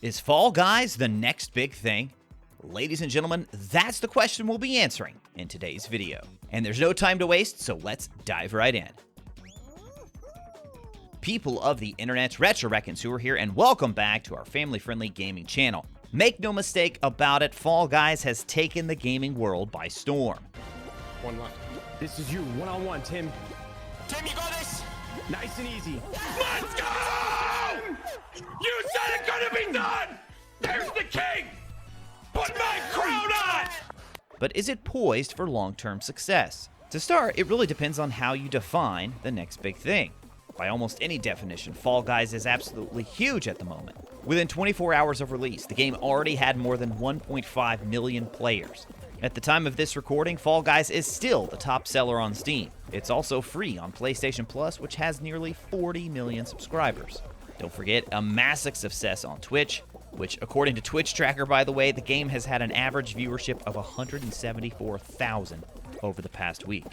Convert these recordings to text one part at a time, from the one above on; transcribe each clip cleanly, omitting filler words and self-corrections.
Is Fall Guys the next big thing? Ladies and gentlemen, that's the question we'll be answering in today's video. And there's no time to waste, so let's dive right in. People of the internet, RetroRaconteur here, and welcome back to our family-friendly gaming channel. Make no mistake about it, Fall Guys has taken the gaming world by storm. One left. This is you, one-on-one, Tim. Tim, you got this! Nice and easy. Let's go! You said it couldn't be done! There's the king! Put my crown on! But is it poised for long-term success? To start, it really depends on how you define the next big thing. By almost any definition, Fall Guys is absolutely huge at the moment. Within 24 hours of release, the game already had more than 1.5 million players. At the time of this recording, Fall Guys is still the top seller on Steam. It's also free on PlayStation Plus, which has nearly 40 million subscribers. Don't forget, a massive success on Twitch, which according to Twitch Tracker, by the way, the game has had an average viewership of 174,000 over the past week.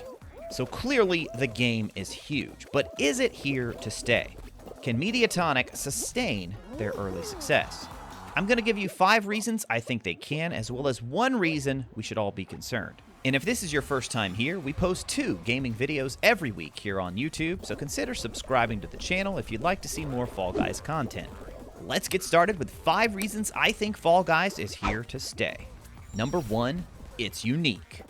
So clearly, the game is huge, but is it here to stay? Can Mediatonic sustain their early success? I'm going to give you 5 reasons I think they can, as well as 1 reason we should all be concerned. And if this is your first time here, we post 2 gaming videos every week here on YouTube, so consider subscribing to the channel if you'd like to see more Fall Guys content. Let's get started with 5 reasons I think Fall Guys is here to stay. Number 1, it's unique.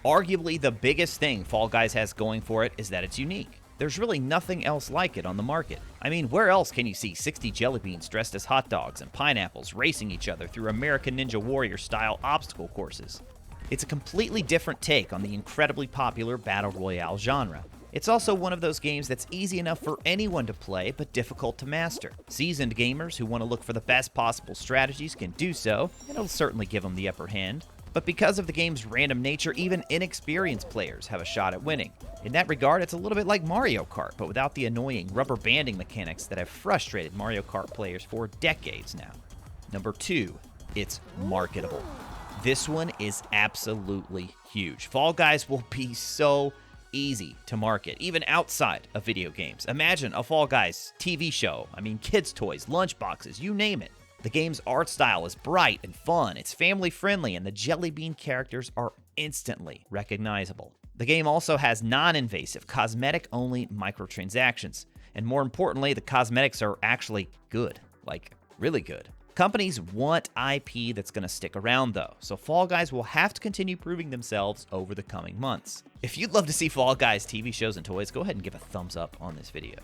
Arguably the biggest thing Fall Guys has going for it is that it's unique. There's really nothing else like it on the market. I mean, where else can you see 60 jelly beans dressed as hot dogs and pineapples racing each other through American Ninja Warrior style obstacle courses? It's a completely different take on the incredibly popular Battle Royale genre. It's also one of those games that's easy enough for anyone to play, but difficult to master. Seasoned gamers who want to look for the best possible strategies can do so, and it'll certainly give them the upper hand. But because of the game's random nature, even inexperienced players have a shot at winning. In that regard, it's a little bit like Mario Kart, but without the annoying rubber banding mechanics that have frustrated Mario Kart players for decades now. Number 2, it's marketable. This one is absolutely huge. Fall Guys will be so easy to market, even outside of video games. Imagine a Fall Guys TV show. I mean, kids' toys, lunchboxes, you name it. The game's art style is bright and fun, it's family-friendly, and the jelly bean characters are instantly recognizable. The game also has non-invasive, cosmetic-only microtransactions, and more importantly, the cosmetics are actually good, like really good. Companies want IP that's going to stick around though, so Fall Guys will have to continue proving themselves over the coming months. If you'd love to see Fall Guys TV shows and toys, go ahead and give a thumbs up on this video.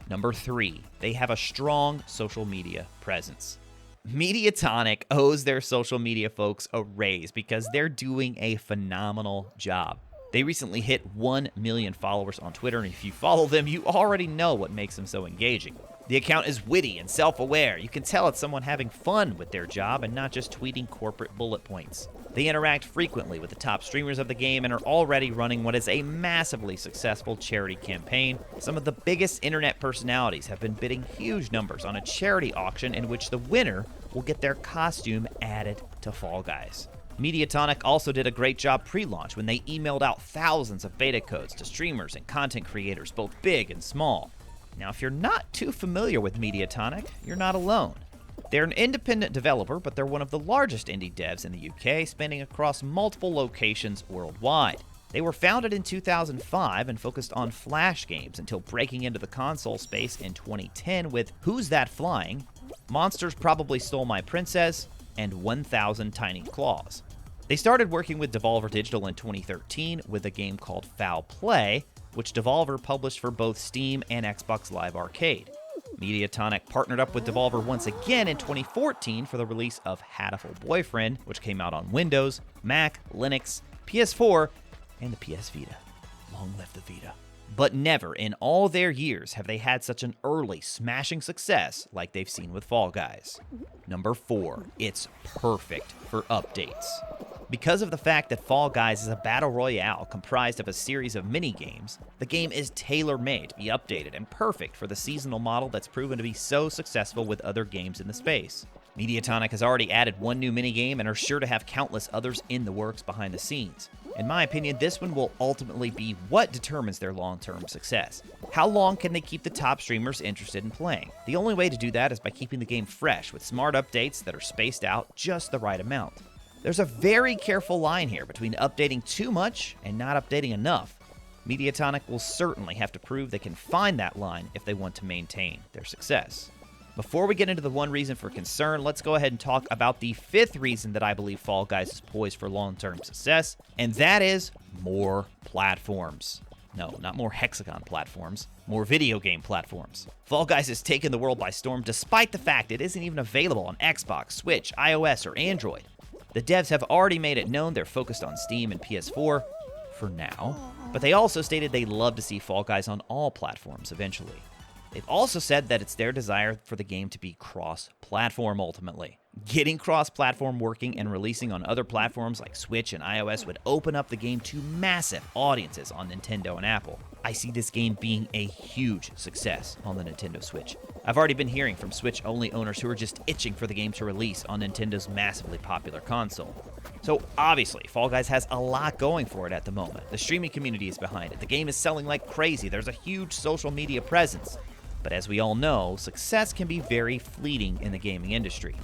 Number 3, they have a strong social media presence. Mediatonic owes their social media folks a raise because they're doing a phenomenal job. They recently hit 1 million followers on Twitter, and if you follow them, you already know what makes them so engaging. The account is witty and self-aware. You can tell it's someone having fun with their job and not just tweeting corporate bullet points. They interact frequently with the top streamers of the game and are already running what is a massively successful charity campaign. Some of the biggest internet personalities have been bidding huge numbers on a charity auction in which the winner will get their costume added to Fall Guys. Mediatonic also did a great job pre-launch when they emailed out thousands of beta codes to streamers and content creators, both big and small. Now, if you're not too familiar with Mediatonic, you're not alone. They're an independent developer, but they're one of the largest indie devs in the UK, spanning across multiple locations worldwide. They were founded in 2005 and focused on Flash games until breaking into the console space in 2010 with Who's That Flying?, Monsters Probably Stole My Princess, and 1,000 Tiny Claws. They started working with Devolver Digital in 2013 with a game called Foul Play, which Devolver published for both Steam and Xbox Live Arcade. Mediatonic partnered up with Devolver once again in 2014 for the release of Hatoful Boyfriend, which came out on Windows, Mac, Linux, PS4, and the PS Vita. Long live the Vita. But never in all their years have they had such an early smashing success like they've seen with Fall Guys. Number 4, it's perfect for updates. Because of the fact that Fall Guys is a battle royale comprised of a series of mini-games, the game is tailor-made to be updated and perfect for the seasonal model that's proven to be so successful with other games in the space. Mediatonic has already added 1 new minigame and are sure to have countless others in the works behind the scenes. In my opinion, this one will ultimately be what determines their long-term success. How long can they keep the top streamers interested in playing? The only way to do that is by keeping the game fresh with smart updates that are spaced out just the right amount. There's a very careful line here between updating too much and not updating enough. Mediatonic will certainly have to prove they can find that line if they want to maintain their success. Before we get into the one reason for concern, let's go ahead and talk about the fifth reason that I believe Fall Guys is poised for long-term success, and that is more platforms. No, not more hexagon platforms, more video game platforms. Fall Guys has taken the world by storm despite the fact it isn't even available on Xbox, Switch, iOS, or Android. The devs have already made it known they're focused on Steam and PS4 for now, but they also stated they'd love to see Fall Guys on all platforms eventually. They've also said that it's their desire for the game to be cross-platform ultimately. Getting cross-platform working and releasing on other platforms like Switch and iOS would open up the game to massive audiences on Nintendo and Apple. I see this game being a huge success on the Nintendo Switch. I've already been hearing from Switch-only owners who are just itching for the game to release on Nintendo's massively popular console. So obviously, Fall Guys has a lot going for it at the moment. The streaming community is behind it. The game is selling like crazy. There's a huge social media presence. But as we all know, success can be very fleeting in the gaming industry.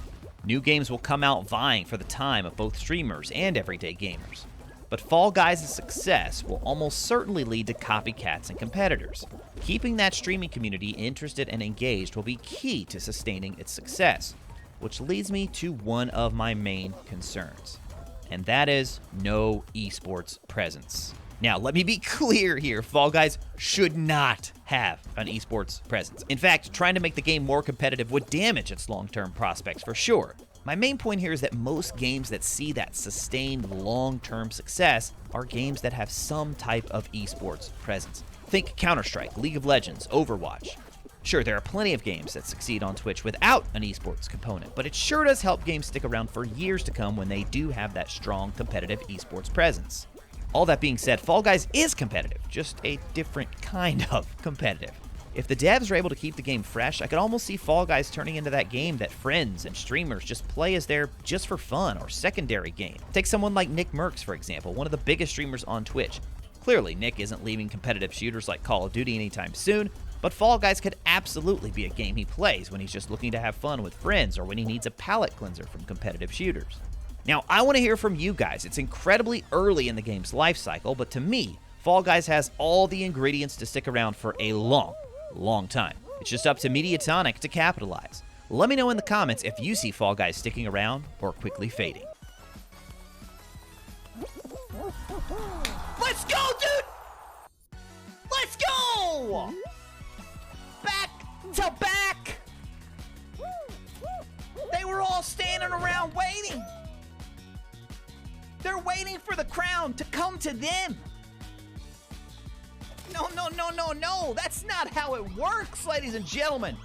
New games will come out vying for the time of both streamers and everyday gamers. But Fall Guys' success will almost certainly lead to copycats and competitors. Keeping that streaming community interested and engaged will be key to sustaining its success, which leads me to one of my main concerns, and that is no esports presence. Now, let me be clear here, Fall Guys should not have an esports presence. In fact, trying to make the game more competitive would damage its long-term prospects for sure. My main point here is that most games that see that sustained long-term success are games that have some type of esports presence. Think Counter-Strike, League of Legends, Overwatch. Sure, there are plenty of games that succeed on Twitch without an esports component, but it sure does help games stick around for years to come when they do have that strong competitive esports presence. All that being said, Fall Guys is competitive, just a different kind of competitive. If the devs are able to keep the game fresh, I could almost see Fall Guys turning into that game that friends and streamers just play as their just for fun or secondary game. Take someone like Nick Merckx, for example, one of the biggest streamers on Twitch. Clearly, Nick isn't leaving competitive shooters like Call of Duty anytime soon, but Fall Guys could absolutely be a game he plays when he's just looking to have fun with friends or when he needs a palate cleanser from competitive shooters. Now, I want to hear from you guys. It's incredibly early in the game's life cycle, but to me, Fall Guys has all the ingredients to stick around for a long time. It's just up to Mediatonic to capitalize. Let me know in the comments if you see Fall Guys sticking around or quickly fading. Let's go, dude! Let's go! Back to back! They were all standing around waiting. They're waiting for the crown to come to them. No. That's not how it works, ladies and gentlemen.